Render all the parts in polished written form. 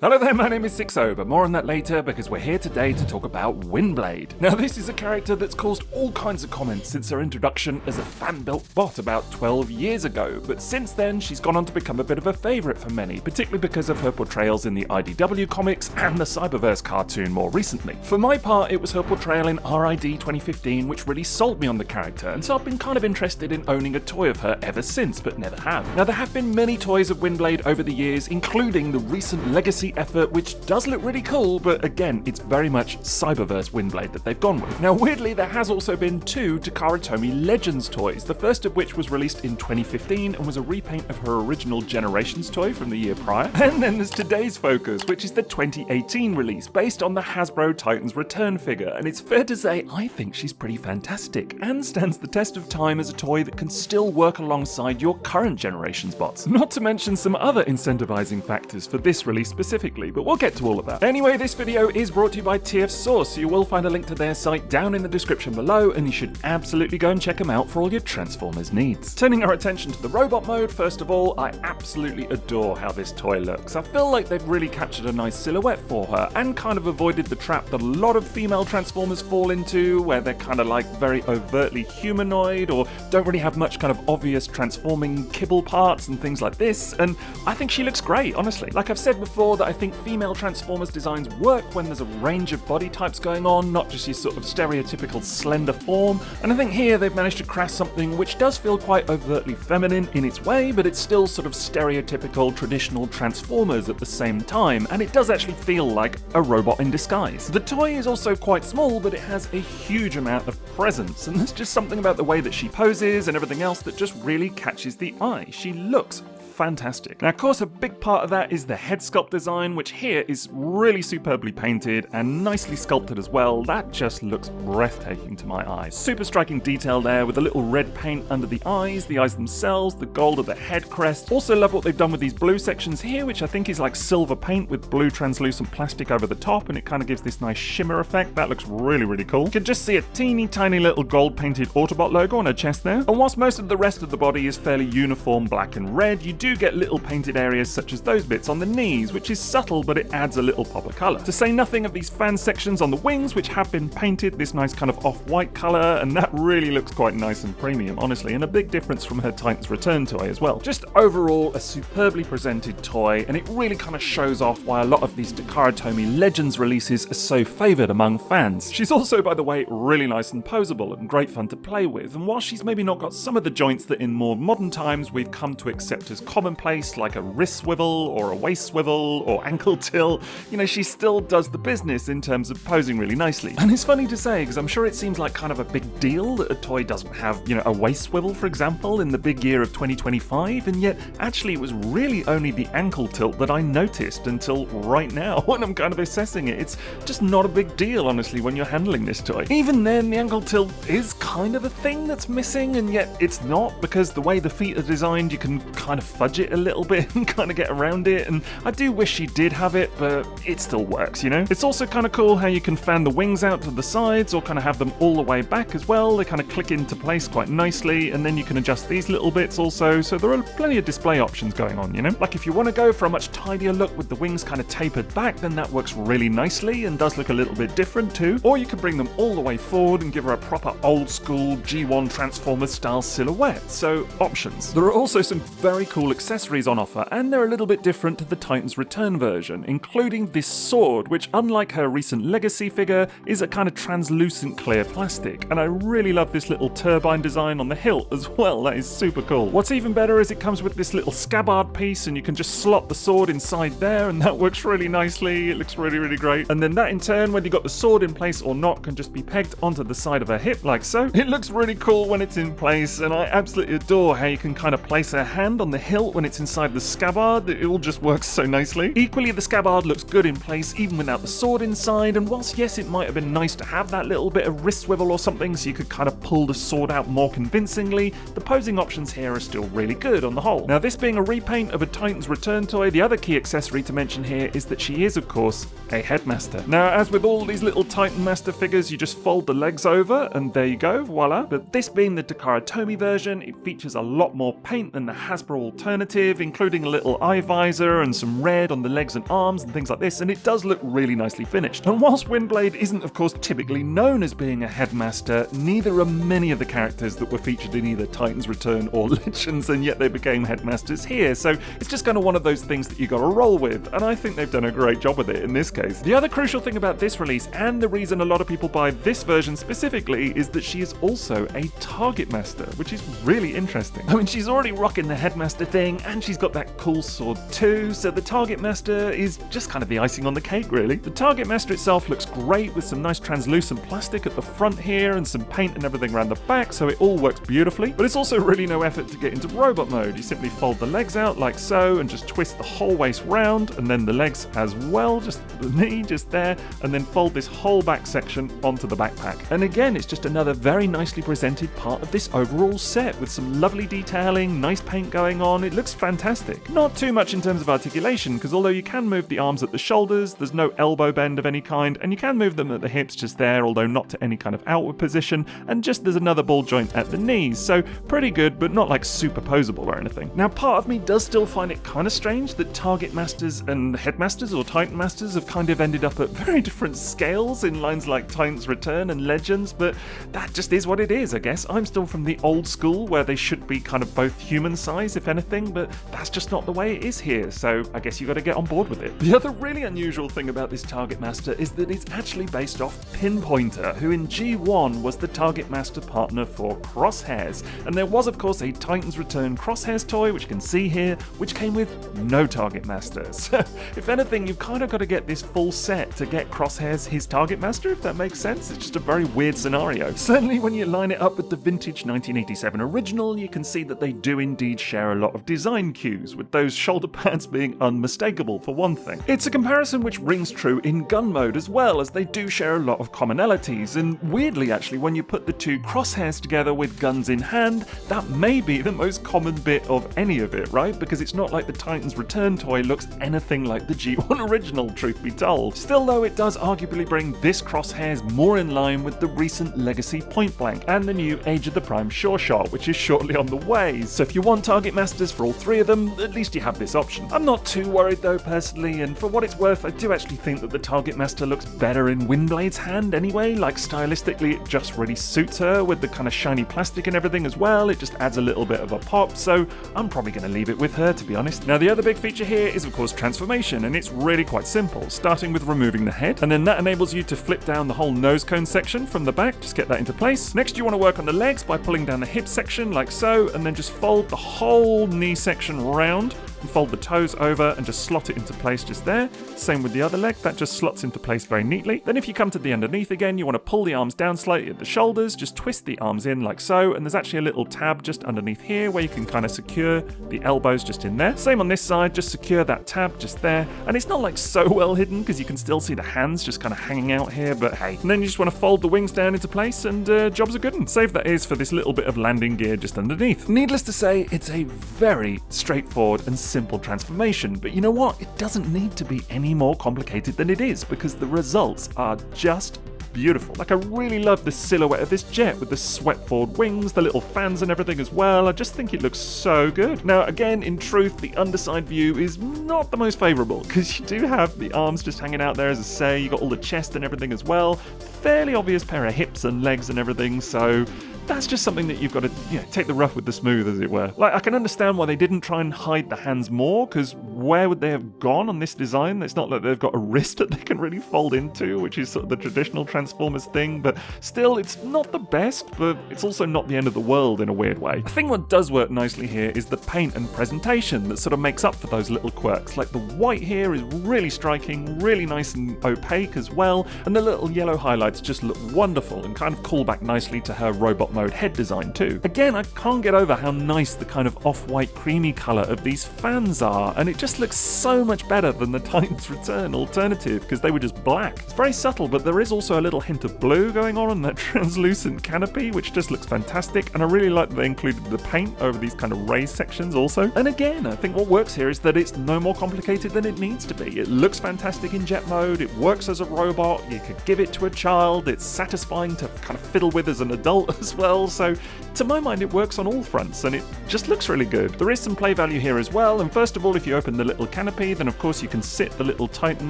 Hello there, my name is Sixo, but more on that later because we're here today to talk about Windblade. Now this is a character that's caused all kinds of comments since her introduction as a fan-built bot about 12 years ago, but since then she's gone on to become a bit of a favourite for many, particularly because of her portrayals in the IDW comics and the Cyberverse cartoon more recently. For my part, it was her portrayal in RID 2015 which really sold me on the character, and so I've been kind of interested in owning a toy of her ever since, but never have. Now there have been many toys of Windblade over the years, including the recent Legacy effort, which does look really cool, but again, it's very much Cyberverse Windblade that they've gone with. Now weirdly, there has also been two TakaraTomy Legends toys, the first of which was released in 2015 and was a repaint of her original Generations toy from the year prior. And then there's today's focus, which is the 2018 release, based on the Hasbro Titans Return figure, and it's fair to say I think she's pretty fantastic, and stands the test of time as a toy that can still work alongside your current Generations bots. Not to mention some other incentivizing factors for this release specifically, but we'll get to all of that. Anyway, this video is brought to you by TF Source, so you will find a link to their site down in the description below, and you should absolutely go and check them out for all your Transformers needs. Turning our attention to the robot mode, first of all, I absolutely adore how this toy looks. I feel like they've really captured a nice silhouette for her, and kind of avoided the trap that a lot of female Transformers fall into, where they're kind of like very overtly humanoid, or don't really have much kind of obvious transforming kibble parts and things like this, and I think she looks great, honestly. Like I've said before, that I think female Transformers designs work when there's a range of body types going on, not just your sort of stereotypical slender form, and I think here they've managed to craft something which does feel quite overtly feminine in its way, but it's still sort of stereotypical traditional Transformers at the same time, and it does actually feel like a robot in disguise. The toy is also quite small, but it has a huge amount of presence, and there's just something about the way that she poses and everything else that just really catches the eye. She looks fantastic. Now of course a big part of that is the head sculpt design, which here is really superbly painted and nicely sculpted as well. That just looks breathtaking to my eyes. Super striking detail there with a little red paint under the eyes themselves, the gold of the head crest. Also love what they've done with these blue sections here, which I think is like silver paint with blue translucent plastic over the top, and it kind of gives this nice shimmer effect. That looks really, really cool. You can just see a teeny tiny little gold painted Autobot logo on her chest there. And whilst most of the rest of the body is fairly uniform black and red, you do get little painted areas such as those bits on the knees, which is subtle, but it adds a little pop of colour. To say nothing of these fan sections on the wings, which have been painted this nice kind of off-white colour, and that really looks quite nice and premium, honestly, and a big difference from her Titans Return toy as well. Just overall, a superbly presented toy, and it really kind of shows off why a lot of these TakaraTomy Legends releases are so favoured among fans. She's also, by the way, really nice and poseable and great fun to play with, and while she's maybe not got some of the joints that in more modern times we've come to accept as commonplace, like a wrist swivel or a waist swivel or ankle tilt, you know, she still does the business in terms of posing really nicely. And it's funny to say, because I'm sure it seems like kind of a big deal that a toy doesn't have, you know, a waist swivel, for example, in the big year of 2025, and yet actually it was really only the ankle tilt that I noticed until right now when I'm kind of assessing it. It's just not a big deal, honestly, when you're handling this toy. Even then, the ankle tilt is kind of a thing that's missing, and yet it's not, because the way the feet are designed, you can kind of fudge it a little bit and kind of get around it, and I do wish she did have it, but it still works, you know? It's also kind of cool how you can fan the wings out to the sides or kind of have them all the way back as well. They kind of click into place quite nicely, and then you can adjust these little bits also, so there are plenty of display options going on, you know? Like if you want to go for a much tidier look with the wings kind of tapered back, then that works really nicely and does look a little bit different too. Or you can bring them all the way forward and give her a proper old school G1 Transformers style silhouette, so options. There are also some very cool accessories on offer, and they're a little bit different to the Titans Return version, including this sword, which unlike her recent Legacy figure, is a kind of translucent clear plastic, and I really love this little turbine design on the hilt as well. That is super cool. What's even better is it comes with this little scabbard piece, and you can just slot the sword inside there, and that works really nicely. It looks really, really great. And then that in turn, whether you got the sword in place or not, can just be pegged onto the side of her hip like so. It looks really cool when it's in place, and I absolutely adore how you can kind of place her hand on the hilt when it's inside the scabbard. It all just works so nicely. Equally, the scabbard looks good in place even without the sword inside, and whilst yes, it might have been nice to have that little bit of wrist swivel or something so you could kind of pull the sword out more convincingly, the posing options here are still really good on the whole. Now, this being a repaint of a Titans Return toy, the other key accessory to mention here is that she is, of course, a headmaster. Now, as with all these little Titan Master figures, you just fold the legs over, and there you go, voila. But this being the TakaraTomy version, it features a lot more paint than the Hasbro alternative alternative, including a little eye visor and some red on the legs and arms and things like this, and it does look really nicely finished. And whilst Windblade isn't of course typically known as being a headmaster, neither are many of the characters that were featured in either Titan's Return or Legends, and yet they became headmasters here, so it's just kind of one of those things that you gotta roll with, and I think they've done a great job with it in this case. The other crucial thing about this release, and the reason a lot of people buy this version specifically, is that she is also a target master, which is really interesting. I mean, she's already rocking the headmaster thing, and she's got that cool sword too, so the target master is just kind of the icing on the cake, really. The target master itself looks great with some nice translucent plastic at the front here and some paint and everything around the back, so it all works beautifully, but it's also really no effort to get into robot mode. You simply fold the legs out like so and just twist the whole waist round, and then the legs as well, just the knee just there, and then fold this whole back section onto the backpack. And again, it's just another very nicely presented part of this overall set with some lovely detailing, nice paint going on. It looks fantastic. Not too much in terms of articulation, because although you can move the arms at the shoulders, there's no elbow bend of any kind, and you can move them at the hips just there, although not to any kind of outward position, and just there's another ball joint at the knees, so pretty good, but not like superposable or anything. Now, part of me does still find it kind of strange that target masters and headmasters or Titan masters have kind of ended up at very different scales in lines like Titan's Return and Legends, but that just is what it is, I guess. I'm still from the old school where they should be kind of both human size, if anything, but that's just not the way it is here, so I guess you got to get on board with it. The other really unusual thing about this target master is that it's actually based off Pinpointer, who in G1 was the target master partner for Crosshairs, and there was of course a Titan's Return Crosshairs toy, which you can see here, which came with no target master. So if anything, you've kind of got to get this full set to get Crosshairs his target master, if that makes sense. It's just a very weird scenario. Certainly when you line it up with the vintage 1987 original, you can see that they do indeed share a lot of design cues, with those shoulder pads being unmistakable for one thing. It's a comparison which rings true in gun mode as well, as they do share a lot of commonalities, and weirdly actually, when you put the two Crosshairs together with guns in hand, that may be the most common bit of any of it, right? Because it's not like the Titan's Return toy looks anything like the G1 original, truth be told. Still though, it does arguably bring this Crosshairs more in line with the recent Legacy Point Blank and the new Age of the Prime Sure Shot, which is shortly on the way. So if you want target masters for all three of them, at least you have this option. I'm not too worried though personally, and for what it's worth, I do actually think that the target master looks better in Windblade's hand anyway. Like stylistically, it just really suits her with the kind of shiny plastic and everything as well. It just adds a little bit of a pop, so I'm probably going to leave it with her, to be honest. Now the other big feature here is of course transformation, and it's really quite simple, starting with removing the head, and then that enables you to flip down the whole nose cone section from the back. Just get that into place. Next you want to work on the legs by pulling down the hip section like so, and then just fold the whole knee section round and fold the toes over and just slot it into place just there. Same with the other leg, that just slots into place very neatly. Then if you come to the underneath again, you want to pull the arms down slightly at the shoulders, just twist the arms in like so, and there's actually a little tab just underneath here where you can kind of secure the elbows just in there. Same on this side, just secure that tab just there, and it's not like so well hidden because you can still see the hands just kind of hanging out here, but hey. And then you just want to fold the wings down into place, and job's a good one. Save that is for this little bit of landing gear just underneath. Needless to say, it's a very straightforward and simple transformation, but you know what? It doesn't need to be any more complicated than it is, because the results are just beautiful. Like, I really love the silhouette of this jet with the swept forward wings, the little fans and everything as well. I just think it looks so good. Now again, in truth, the underside view is not the most favourable, because you do have the arms just hanging out there, as I say. You got all the chest and everything as well. Fairly obvious pair of hips and legs and everything, so that's just something that you've got to, take the rough with the smooth, as it were. Like, I can understand why they didn't try and hide the hands more, because where would they have gone on this design? It's not like they've got a wrist that they can really fold into, which is sort of the traditional Transformers thing, but still, it's not the best, but it's also not the end of the world in a weird way. I think what does work nicely here is the paint and presentation that sort of makes up for those little quirks. Like, the white here is really striking, really nice and opaque as well, and the little yellow highlights just look wonderful and kind of call back nicely to her robot mode head design too. Again, I can't get over how nice the kind of off-white creamy colour of these fans are, and it just looks so much better than the Titan's Return alternative, because they were just black. It's very subtle, but there is also a little hint of blue going on that translucent canopy, which just looks fantastic, and I really like that they included the paint over these kind of raised sections also. And again, I think what works here is that it's no more complicated than it needs to be. It looks fantastic in jet mode, it works as a robot, you could give it to a child, it's satisfying to kind of fiddle with as an adult as well. well, so to my mind it works on all fronts and it just looks really good. There is some play value here as well, and first of all, if you open the little canopy, then of course you can sit the little Titan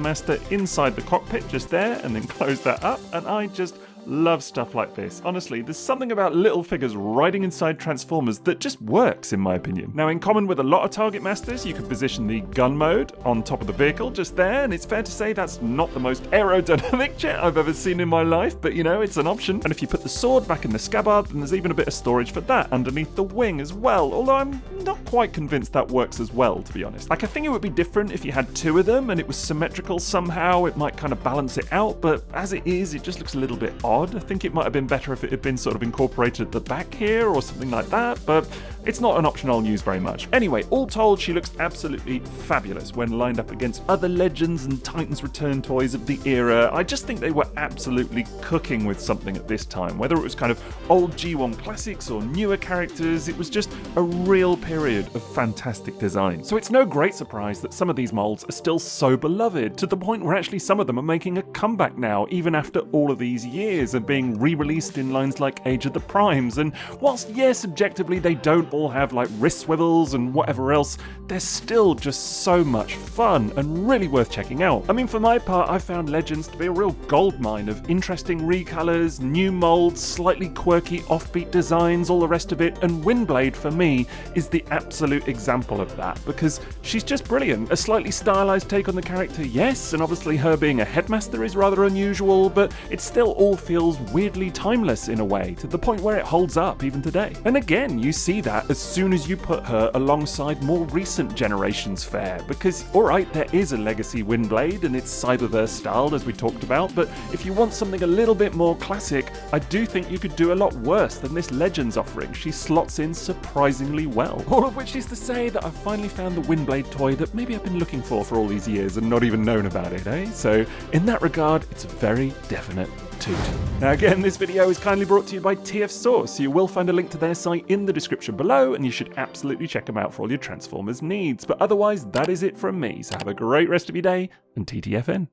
Master inside the cockpit just there and then close that up, and I just love stuff like this. Honestly, there's something about little figures riding inside Transformers that just works, in my opinion. Now, in common with a lot of Target Masters, you can position the gun mode on top of the vehicle just there, and it's fair to say that's not the most aerodynamic jet I've ever seen in my life, but you know, it's an option. And if you put the sword back in the scabbard, then there's even a bit of storage for that underneath the wing as well, although I'm not quite convinced that works as well, to be honest. Like, I think it would be different if you had two of them and it was symmetrical somehow. It might kind of balance it out, but as it is, it just looks a little bit odd. I think it might have been better if it had been sort of incorporated at the back here or something like that, but it's not an option I'll use very much. Anyway, all told, she looks absolutely fabulous when lined up against other Legends and Titans Return toys of the era. I just think they were absolutely cooking with something at this time. Whether it was kind of old G1 classics or newer characters, it was just a real period of fantastic design. So it's no great surprise that some of these molds are still so beloved, to the point where actually some of them are making a comeback now, even after all of these years, and being re-released in lines like Age of the Primes. And whilst, yes, objectively they don't all have like wrist swivels and whatever else, they're still just so much fun and really worth checking out. I mean, for my part, I found Legends to be a real goldmine of interesting recolors, new molds, slightly quirky offbeat designs, all the rest of it, and Windblade for me is the absolute example of that, because she's just brilliant. A slightly stylized take on the character, yes, and obviously her being a headmaster is rather unusual, but it still all feels weirdly timeless in a way, to the point where it holds up even today. And again, you see that as soon as you put her alongside more recent generations fare, because alright, there is a legacy Windblade and it's Cyberverse styled as we talked about, but if you want something a little bit more classic, I do think you could do a lot worse than this Legends offering. She slots in surprisingly well. All of which is to say that I've finally found the Windblade toy that maybe I've been looking for all these years and not even known about it, eh? So in that regard, it's a very definite toot. Now again, this video is kindly brought to you by TF Source, so you will find a link to their site in the description below, and you should absolutely check them out for all your Transformers needs. But otherwise, that is it from me, so have a great rest of your day, and TTFN.